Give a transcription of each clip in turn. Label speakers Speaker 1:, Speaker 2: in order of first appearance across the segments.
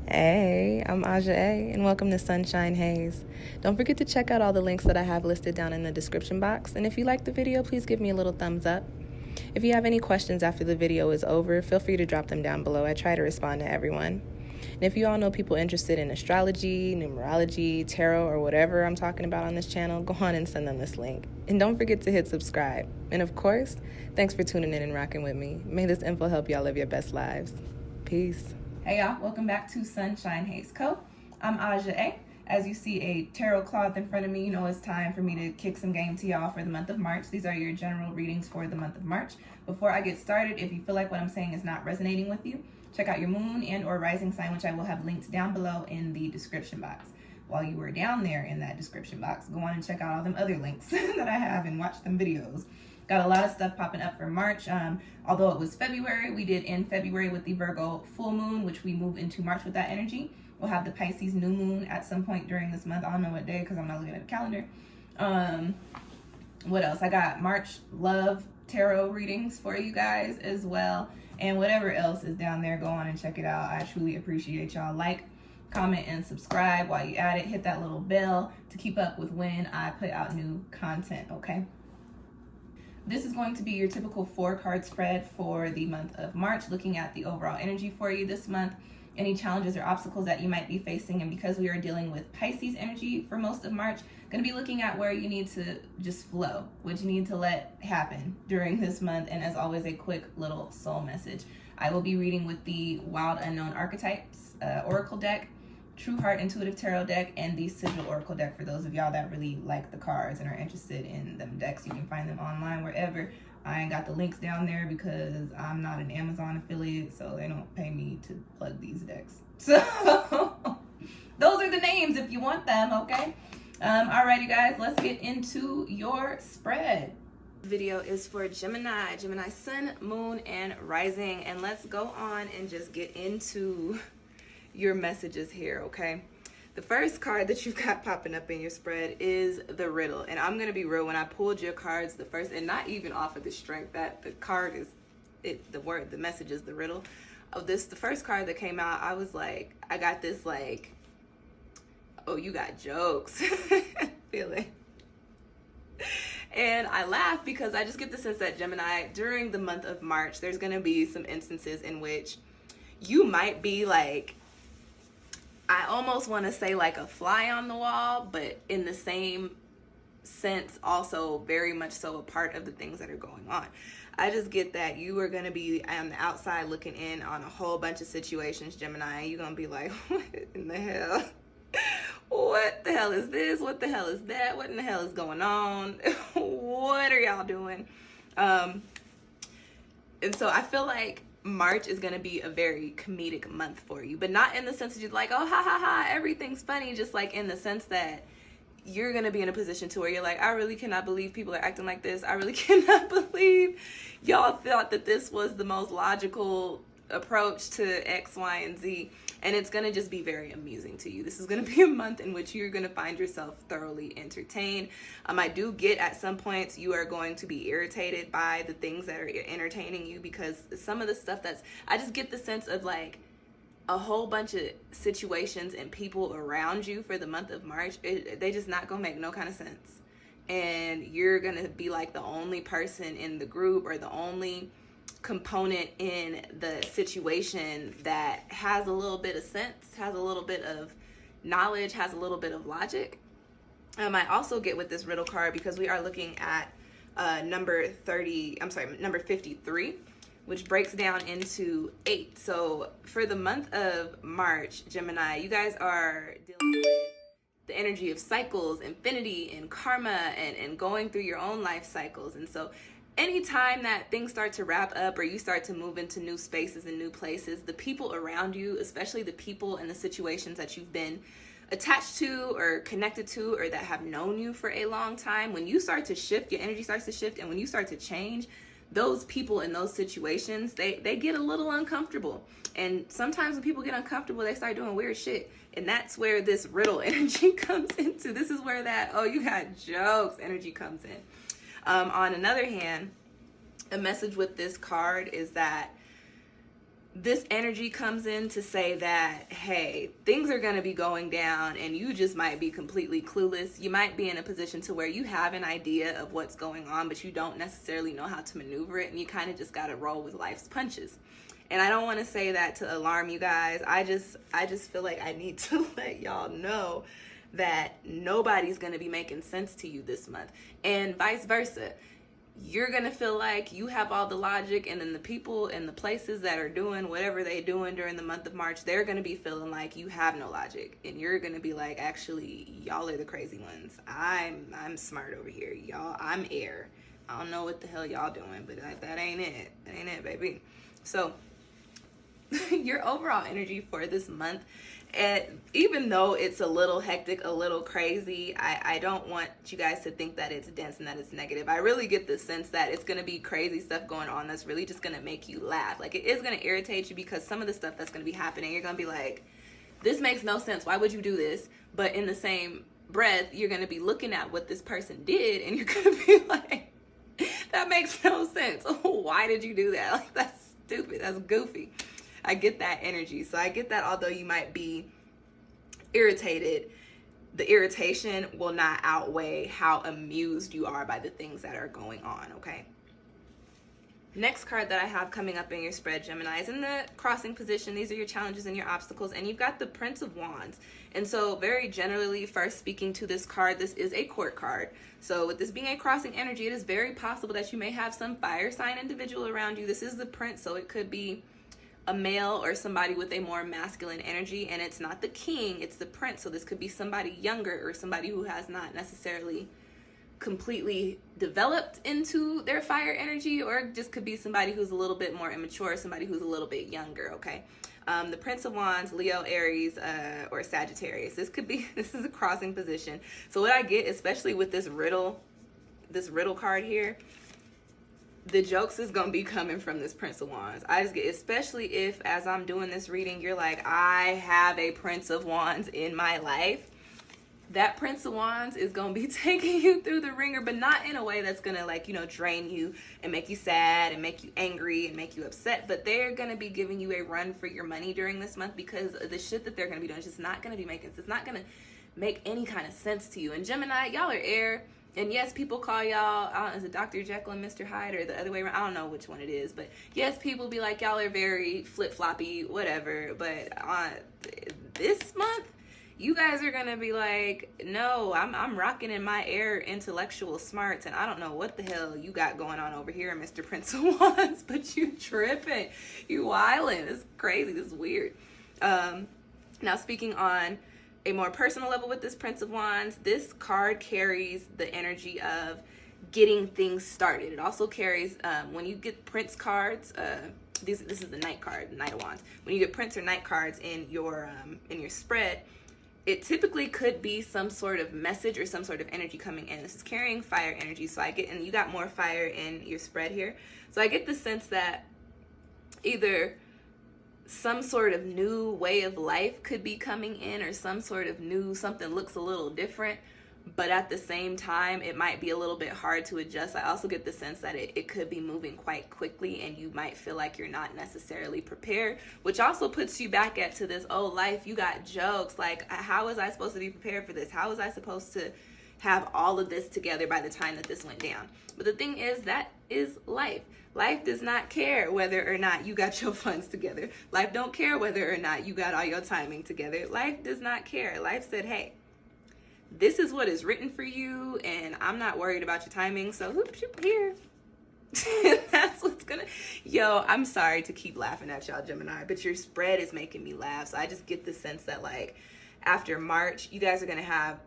Speaker 1: Hey, I'm Aja A, and welcome to Sunshine Haze. Don't forget to check out all the links that I have listed down in the description box, and if you like the video, please give me a little thumbs up. If you have any questions after the video is over, feel free to drop them down below. I try to respond to everyone. And if you all know people interested in astrology, numerology, tarot, or whatever I'm talking about on this channel, go on and send them this link. And don't forget to hit subscribe. And of course, thanks for tuning in and rocking with me. May this info help y'all live your best lives. Peace. Hey y'all, welcome back to SunshinehazeCo. I'm Aja A. As you see a tarot cloth in front of me, you know it's time for me to kick some game to y'all for the month of March. These are your general readings for the month of March. Before I get started, if you feel like what I'm saying is not resonating with you, check out your moon and or rising sign, which I will have linked down below in the description box. While you were down there in that description box, go on and check out all them other links that I have and watch them videos. Got a lot of stuff popping up for March. Although it was February, we did end February with the Virgo full moon, which we move into March with that energy. We'll have the Pisces new moon at some point during this month. I don't know what day because I'm not looking at the calendar. What else? I got March love tarot readings for you guys as well. And whatever else is down there, go on and check it out. I truly appreciate y'all. Like, comment, and subscribe while you at it. Hit that little bell to keep up with when I put out new content, okay? This is going to be your typical 4-card spread for the month of March, looking at the overall energy for you this month, any challenges or obstacles that you might be facing. And because we are dealing with Pisces energy for most of March, going to be looking at where you need to just flow, what you need to let happen during this month. And as always, a quick little soul message. I will be reading with the Wild Unknown Archetypes Oracle deck, True Heart Intuitive Tarot deck, and the Sigil Oracle deck. For those of y'all that really like the cards and are interested in them decks, you can find them online wherever. I ain't got the links down there because I'm not an Amazon affiliate, so they don't pay me to plug these decks. So those are the names if you want them, okay? Alrighty guys, let's get into your spread. Video is for Gemini Sun, Moon, and Rising, and let's go on and just get into your messages here, okay? The first card that you've got popping up in your spread is the riddle. And I'm gonna be real, when I pulled your cards the first, and not even off of the strength that the card is the message is the riddle of this, the first card that came out, I was like, I got this like, oh, you got jokes feeling. And I laugh because I just get the sense that Gemini, during the month of March, there's gonna be some instances in which you might be like, I almost want to say like a fly on the wall, but in the same sense, also very much so a part of the things that are going on. I just get that you are going to be on the outside looking in on a whole bunch of situations, Gemini, and you're going to be like, what in the hell? What the hell is this? What the hell is that? What in the hell is going on? What are y'all doing? And so I feel like March is going to be a very comedic month for you, but not in the sense that you're like, oh, ha, ha, ha, everything's funny. Just like in the sense that you're going to be in a position to where you're like, I really cannot believe people are acting like this. I really cannot believe y'all thought that this was the most logical approach to X, Y, and Z. And it's going to just be very amusing to you. This is going to be a month in which you're going to find yourself thoroughly entertained. I do get at some points you are going to be irritated by the things that are entertaining you, because some of the stuff I just get the sense of like a whole bunch of situations and people around you for the month of March, they just not going to make no kind of sense. And you're going to be like the only person in the group or the only component in the situation that has a little bit of sense, has a little bit of knowledge, has a little bit of logic. I also get with this riddle card, because we are looking at number 53, which breaks down into 8. So for the month of March, Gemini, you guys are dealing with the energy of cycles, infinity, and karma, and going through your own life cycles. And so anytime that things start to wrap up or you start to move into new spaces and new places, the people around you, especially the people and the situations that you've been attached to or connected to or that have known you for a long time, when you start to shift, your energy starts to shift, and when you start to change, those people in those situations, they get a little uncomfortable. And sometimes when people get uncomfortable, they start doing weird shit. And that's where this riddle energy comes into. This is where that, oh, you got jokes energy comes in. On another hand, a message with this card is that this energy comes in to say that, hey, things are going to be going down and you just might be completely clueless. You might be in a position to where you have an idea of what's going on, but you don't necessarily know how to maneuver it, and you kind of just got to roll with life's punches. And I don't want to say that to alarm you guys. I just feel like I need to let y'all know that nobody's going to be making sense to you this month, and vice versa. You're going to feel like you have all the logic, and then the people and the places that are doing whatever they're doing during the month of March, they're going to be feeling like you have no logic, and you're going to be like, actually, y'all are the crazy ones. I'm smart over here. Y'all, I'm air. I don't know what the hell y'all doing, but that ain't it. That ain't it, baby. So your overall energy for this month, and even though it's a little hectic, a little crazy, I don't want you guys to think that it's dense and that it's negative. I really get the sense that it's going to be crazy stuff going on that's really just going to make you laugh. Like, it is going to irritate you because some of the stuff that's going to be happening, you're going to be like, this makes no sense. Why would you do this? But in the same breath, you're going to be looking at what this person did, and you're going to be like, that makes no sense. Why did you do that? Like, that's stupid. That's goofy. I get that energy. So I get that although you might be irritated, the irritation will not outweigh how amused you are by the things that are going on, okay? Next card that I have coming up in your spread, Gemini, is in the crossing position. These are your challenges and your obstacles, and you've got the Prince of Wands. And so very generally, first speaking to this card, this is a court card. So with this being a crossing energy, it is very possible that you may have some fire sign individual around you. This is the Prince, so it could be a male or somebody with a more masculine energy, and it's not the king, it's the prince. So this could be somebody younger or somebody who has not necessarily completely developed into their fire energy, or just could be somebody who's a little bit more immature, somebody who's a little bit younger, okay? The Prince of Wands, Leo, Aries, or Sagittarius. This is a crossing position. So what I get, especially with this riddle card here, the jokes is going to be coming from this Prince of Wands. I just get, especially if as I'm doing this reading, you're like, I have a Prince of Wands in my life. That Prince of Wands is going to be taking you through the ringer, but not in a way that's going to, like, drain you and make you sad and make you angry and make you upset. But they're going to be giving you a run for your money during this month because the shit that they're going to be doing is just not going to be making sense. It's not going to make any kind of sense to you. And Gemini, y'all are air. And yes, people call y'all, I don't know, is it Dr. Jekyll and Mr. Hyde or the other way around? I don't know which one it is. But yes, people be like, y'all are very flip-floppy, whatever. But on this month, you guys are going to be like, no, I'm rocking in my air intellectual smarts, and I don't know what the hell you got going on over here, Mr. Prince of Wands, but you tripping. You wilding. It's crazy. This is weird. Now, speaking on a more personal level with this Prince of Wands, this card carries the energy of getting things started. It also carries, when you get Prince cards, this is the Knight card, the Knight of Wands. When you get Prince or Knight cards in your spread, it typically could be some sort of message or some sort of energy coming in. This is carrying fire energy, so I get, and you got more fire in your spread here. So I get the sense that either some sort of new way of life could be coming in, or some sort of new, something looks a little different, but at the same time, it might be a little bit hard to adjust. I also get the sense that it could be moving quite quickly, and you might feel like you're not necessarily prepared, which also puts you back to this, oh, life, you got jokes. Like, how was I supposed to be prepared for this? How was I supposed to have all of this together by the time that this went down? But the thing is, that is life. Life does not care whether or not you got your funds together. Life don't care whether or not you got all your timing together. Life does not care. Life said, hey, this is what is written for you, and I'm not worried about your timing, so whoop, here. That's what's gonna... Yo, I'm sorry to keep laughing at y'all, Gemini, but your spread is making me laugh, so I just get the sense that, like, after March, you guys are gonna have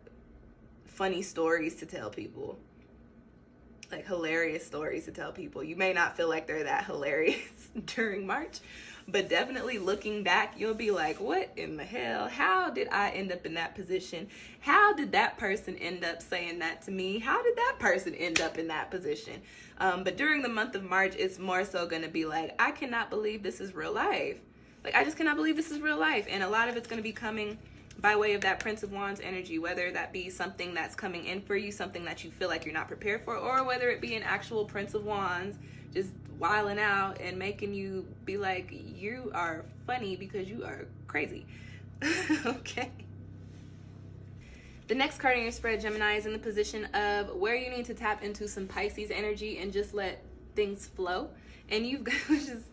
Speaker 1: funny stories to tell people. Like, hilarious stories to tell people. You may not feel like they're that hilarious during March, but definitely looking back, you'll be like, what in the hell? How did I end up in that position? How did that person end up saying that to me? How did that person end up in that position? But during the month of March, it's more so going to be like, I cannot believe this is real life. Like, I just cannot believe this is real life. And a lot of it's going to be coming by way of that Prince of Wands energy, whether that be something that's coming in for you, something that you feel like you're not prepared for, or whether it be an actual Prince of Wands just wilding out and making you be like, you are funny because you are crazy. Okay. The next card in your spread, Gemini, is in the position of where you need to tap into some Pisces energy and just let things flow. And you've got, which is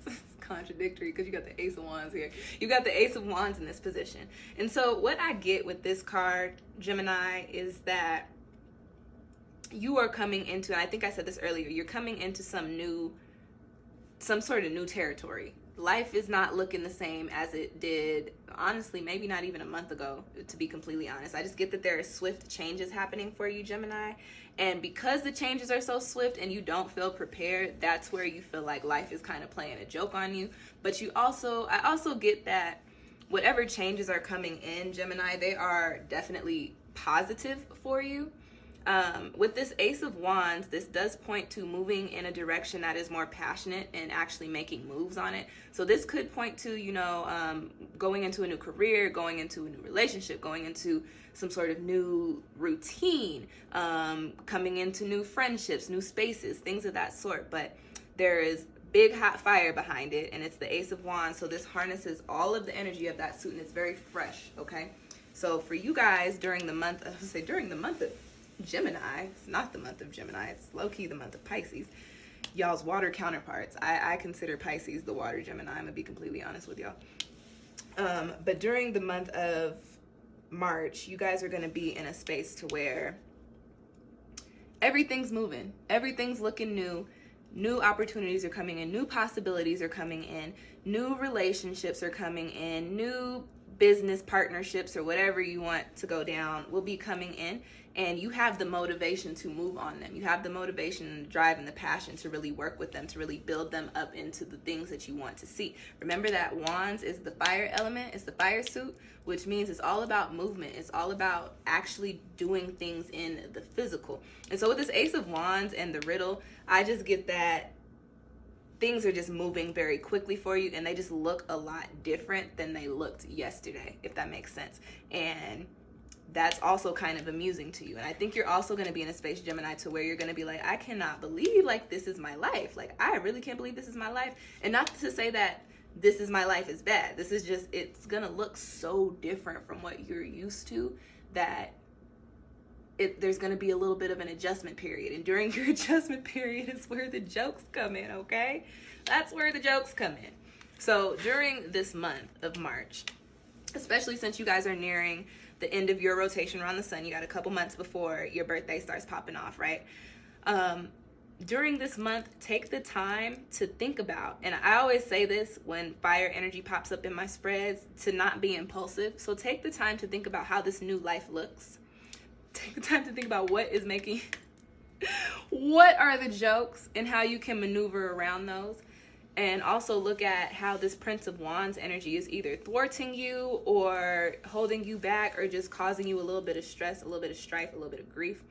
Speaker 1: contradictory because you got the Ace of Wands here. You got the Ace of Wands in this position. And so what I get with this card, Gemini, is that you are coming into, and I think I said this earlier, you're coming into some sort of new territory. Life is not looking the same as it did, honestly, maybe not even a month ago, to be completely honest. I just get that there are swift changes happening for you, Gemini. And because the changes are so swift and you don't feel prepared, that's where you feel like life is kind of playing a joke on you. But I also get that whatever changes are coming in, Gemini, they are definitely positive for you. With this Ace of Wands, this does point to moving in a direction that is more passionate and actually making moves on it. So this could point to, going into a new career, going into a new relationship, going into some sort of new routine, coming into new friendships, new spaces, things of that sort. But there is big hot fire behind it, and it's the Ace of Wands. So this harnesses all of the energy of that suit, and it's very fresh, okay? So for you guys, during the month of Gemini, it's not the month of Gemini, it's low-key the month of Pisces, y'all's water counterparts. I consider Pisces the water Gemini, I'm gonna be completely honest with y'all. But during the month of March, you guys are gonna be in a space to where everything's moving, everything's looking new opportunities are coming in, new possibilities are coming in, new relationships are coming in, new business partnerships or whatever you want to go down will be coming in, and you have the motivation to move on them. You have the motivation and the drive and the passion to really work with them, to really build them up into the things that you want to see. Remember that Wands is the fire element, it's the fire suit, which means it's all about movement. It's all about actually doing things in the physical. And so with this Ace of Wands and the riddle, I just get that things are just moving very quickly for you, and they just look a lot different than they looked yesterday, if that makes sense. And that's also kind of amusing to you. And I think you're also going to be in a space, Gemini, to where you're going to be like, I cannot believe like this is my life. Like, I really can't believe this is my life. And not to say that this is my life is bad. This is just, it's going to look so different from what you're used to that there's going to be a little bit of an adjustment period. And during your adjustment period is where the jokes come in, okay? That's where the jokes come in. So during this month of March, especially since you guys are nearing the end of your rotation around the sun, you got a couple months before your birthday starts popping off, right? During this month, take the time to think about, and I always say this when fire energy pops up in my spreads, to not be impulsive. So take the time to think about how this new life looks. Take the time to think about what are the jokes and how you can maneuver around those. And also look at how this Prince of Wands energy is either thwarting you or holding you back or just causing you a little bit of stress, a little bit of strife, a little bit of grief.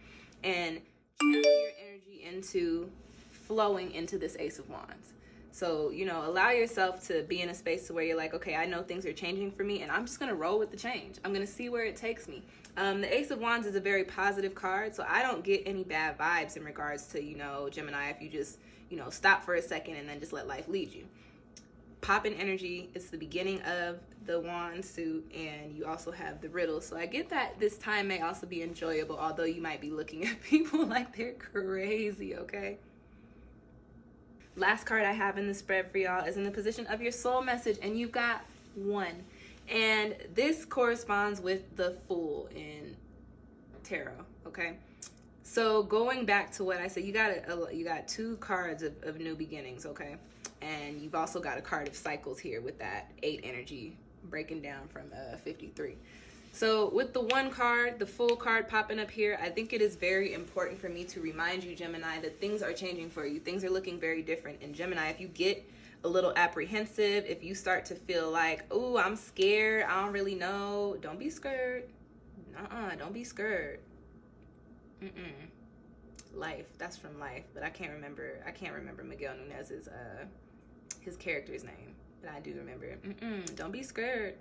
Speaker 1: And channel your energy into flowing into this Ace of Wands. So, allow yourself to be in a space to where you're like, okay, I know things are changing for me and I'm just going to roll with the change. I'm going to see where it takes me. The Ace of Wands is a very positive card, so I don't get any bad vibes in regards to, Gemini, if you just, stop for a second and then just let life lead you. Pop in energy, it's the beginning of the wand suit, and you also have the riddle. So I get that this time may also be enjoyable, although you might be looking at people like they're crazy, okay? Last card I have in the spread for y'all is in the position of your soul message, and you've got one. And this corresponds with the Fool in tarot, okay? So going back to what I said, you got two cards of new beginnings, okay? And you've also got a card of cycles here with that 8 energy breaking down from 53. So with the one card, the Fool card popping up here, I think it is very important for me to remind you, Gemini, that things are changing for you. Things are looking very different. And Gemini, if you get a little apprehensive, if you start to feel like, oh, I'm scared, I don't really know, don't be scared. Don't be scared. Life, that's from Life, but I can't remember Miguel Nunez's his character's name, but I do remember. Don't be scared.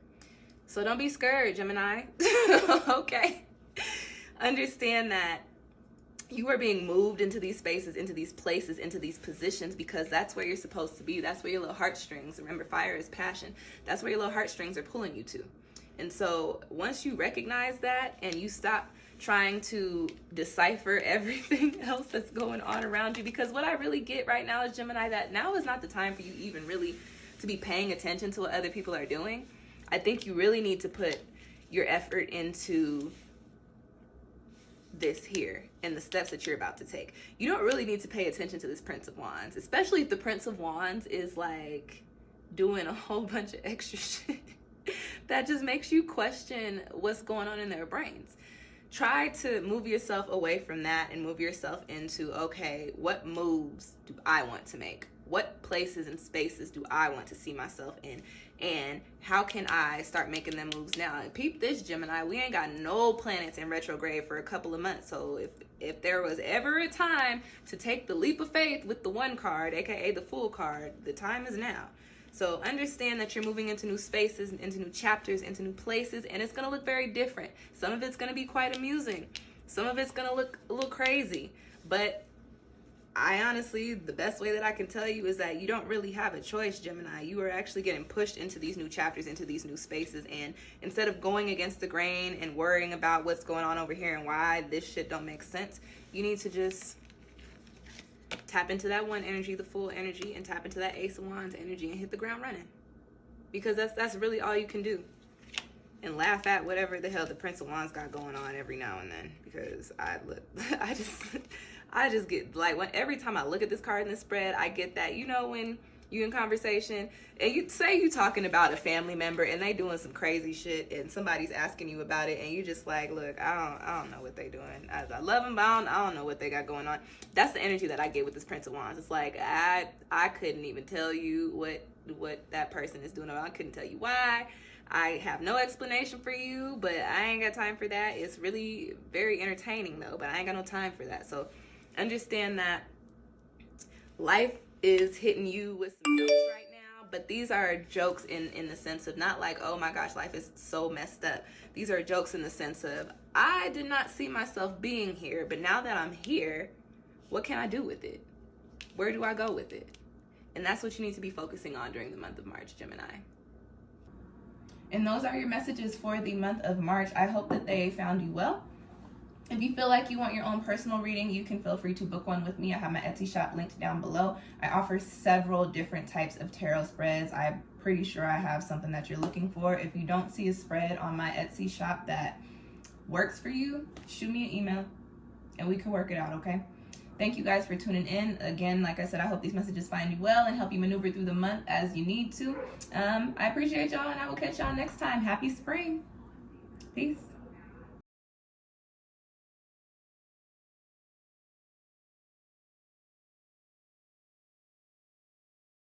Speaker 1: So don't be scared, Gemini. Okay. Understand that You are being moved into these spaces, into these places, into these positions, because that's where you're supposed to be. That's where your little heartstrings, remember, fire is passion. That's where your little heartstrings are pulling you to. And so once you recognize that and you stop trying to decipher everything else that's going on around you, because what I really get right now is, Gemini, that now is not the time for you even really to be paying attention to what other people are doing. I think you really need to put your effort into this here and the steps that you're about to take. You don't really need to pay attention to this Prince of Wands, especially if the Prince of Wands is like doing a whole bunch of extra shit that just makes you question what's going on in their brains. Try to move yourself away from that and move yourself into, okay, what moves do I want to make? What places and spaces do I want to see myself in? And how can I start making them moves now? And peep this, Gemini, we ain't got no planets in retrograde for a couple of months. So if there was ever a time to take the leap of faith with the one card, aka the Fool card, the time is now. So understand that you're moving into new spaces, into new chapters, into new places, and it's going to look very different. Some of it's going to be quite amusing. Some of it's going to look a little crazy. But I honestly, the best way that I can tell you is that you don't really have a choice, Gemini. You are actually getting pushed into these new chapters, into these new spaces. And instead of going against the grain and worrying about what's going on over here and why this shit don't make sense, you need to just tap into that one energy, the Fool energy, and tap into that Ace of Wands energy and hit the ground running. Because that's really all you can do. And laugh at whatever the hell the Prince of Wands got going on every now and then. Because I just get, like, every time I look at this card in the spread, I get that, you know, when you in conversation and you say you talking about a family member and they doing some crazy shit and somebody's asking you about it and you just like, look, I don't know what they doing. I love them, but I don't know what they got going on. That's the energy that I get with this Prince of Wands. It's like, I couldn't even tell you what that person is doing. I couldn't tell you why. I have no explanation for you, but I ain't got time for that. It's really very entertaining though, but I ain't got no time for that. So understand that life is hitting you with some jokes right now, but these are jokes in the sense of not like, oh my gosh, life is so messed up. These are jokes in the sense of, I did not see myself being here, but now that I'm here, what can I do with it? Where do I go with it? And that's what you need to be focusing on during the month of March, Gemini. And those are your messages for the month of March. I hope that they found you well. If you feel like you want your own personal reading, you can feel free to book one with me. I have my Etsy shop linked down below. I offer several different types of tarot spreads. I'm pretty sure I have something that you're looking for. If you don't see a spread on my Etsy shop that works for you, shoot me an email and we can work it out, okay? Thank you guys for tuning in. Again, like I said, I hope these messages find you well and help you maneuver through the month as you need to. I appreciate y'all and I will catch y'all next time. Happy spring. Peace.